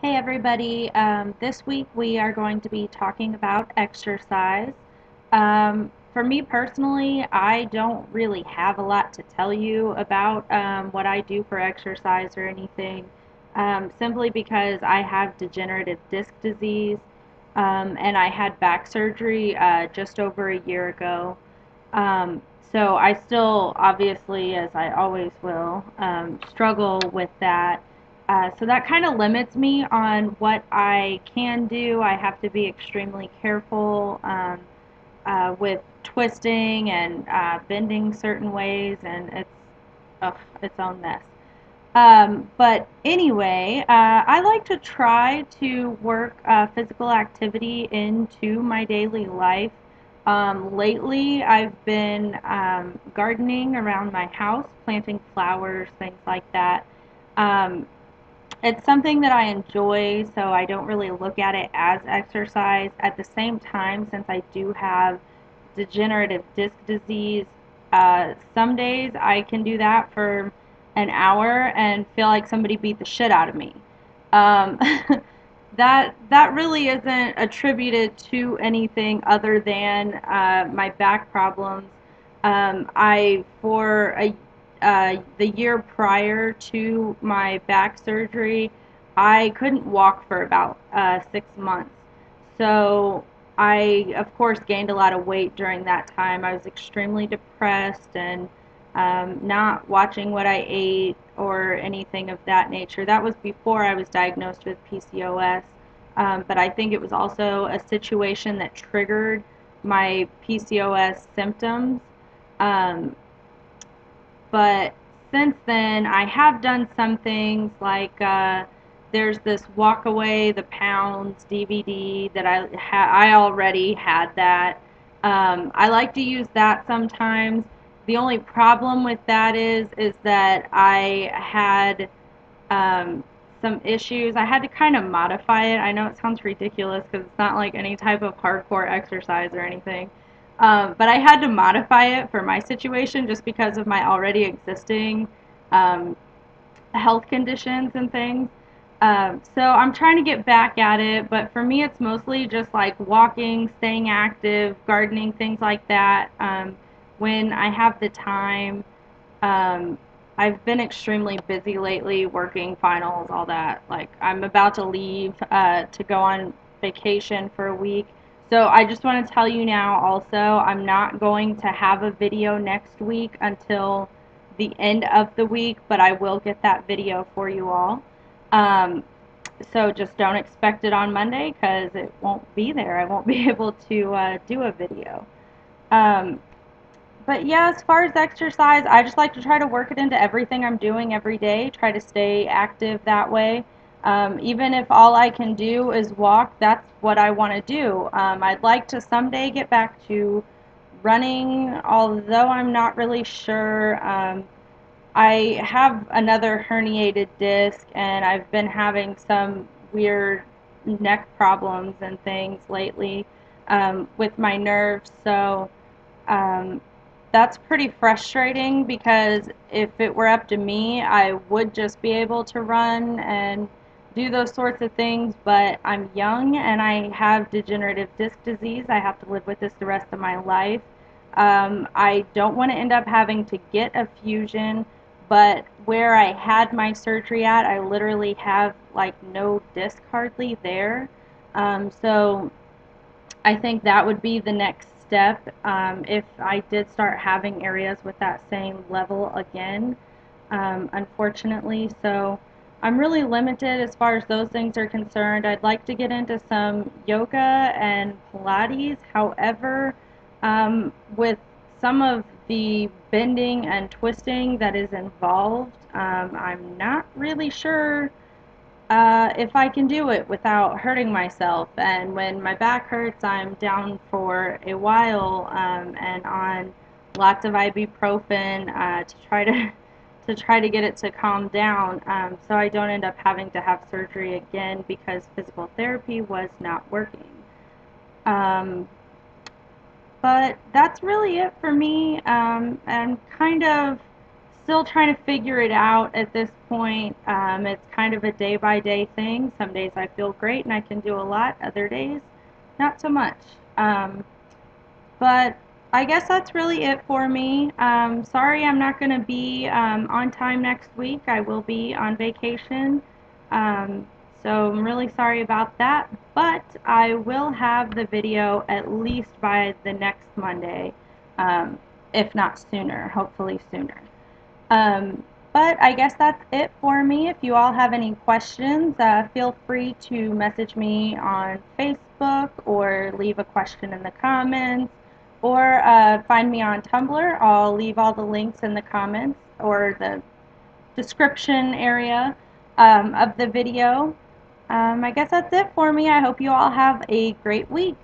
Hey everybody, this week we are going to be talking about exercise. For me personally, I don't really have a lot to tell you about what I do for exercise or anything, simply because I have degenerative disc disease, and I had back surgery just over a year ago. Um, so I still, obviously, as I always will, struggle with that. So that kind of limits me on what I can do. I have to be extremely careful with twisting and bending certain ways, and it's its own mess. But anyway, I like to try to work physical activity into my daily life. Lately, I've been gardening around my house, planting flowers, things like that. Um, it's something that I enjoy, so I don't really look at it as exercise. At the same time, since I do have degenerative disc disease, some days I can do that for an hour and feel like somebody beat the shit out of me. Um, that really isn't attributed to anything other than my back problems. I for a the year prior to my back surgery, I couldn't walk for about 6 months. So I, of course, gained a lot of weight during that time. I was extremely depressed and not watching what I ate or anything of that nature. That was before I was diagnosed with PCOS. But I think it was also a situation that triggered my PCOS symptoms. Um, but since then, I have done some things like there's this Walk Away the Pounds DVD that I already had that. I like to use that sometimes. The only problem with that is that I had some issues. I had to kind of modify it. I know it sounds ridiculous because it's not like any type of hardcore exercise or anything. But I had to modify it for my situation just because of my already existing um, health conditions and things. So I'm trying to get back at it, but for me it's mostly just like walking, staying active, gardening, things like that. When I have the time, um, I've been extremely busy lately, working finals, all that. Like, I'm about to leave to go on vacation for a week. So I just want to tell you now also, I'm not going to have a video next week until the end of the week, but I will get that video for you all. Um, so just don't expect it on Monday because it won't be there. I won't be able to do a video. Um, but yeah, as far as exercise, I just like to try to work it into everything I'm doing every day, try to stay active that way. Even if all I can do is walk, that's what I want to do. I'd like to someday get back to running, although I'm not really sure. I have another herniated disc, and I've been having some weird neck problems and things lately with my nerves, so. Um, that's pretty frustrating because if it were up to me, I would just be able to run and do those sorts of things, but I'm young and I have degenerative disc disease. I have to live with this the rest of my life. I don't want to end up having to get a fusion, but where I had my surgery at, I literally have like no disc hardly there. So I think that would be the next step if I did start having areas with that same level again, unfortunately. So I'm really limited as far as those things are concerned. I'd like to get into some yoga and Pilates. However, with some of the bending and twisting that is involved, I'm not really sure if I can do it without hurting myself. And when my back hurts, I'm down for a while and on lots of ibuprofen to try to try to get it to calm down, so I don't end up having to have surgery again because physical therapy was not working. Um, but that's really it for me. I'm kind of still trying to figure it out at this point. It's kind of a day-by-day thing. Some days I feel great and I can do a lot. Other days, not so much. Um, but I guess that's really it for me. Sorry I'm not going to be on time next week. I will be on vacation. Um, so I'm really sorry about that. But I will have the video at least by the next Monday, if not sooner, hopefully sooner. But I guess that's it for me. If you all have any questions, feel free to message me on Facebook or leave a question in the comments or find me on Tumblr. I'll leave all the links in the comments or the description area of the video. I guess that's it for me. I hope you all have a great week.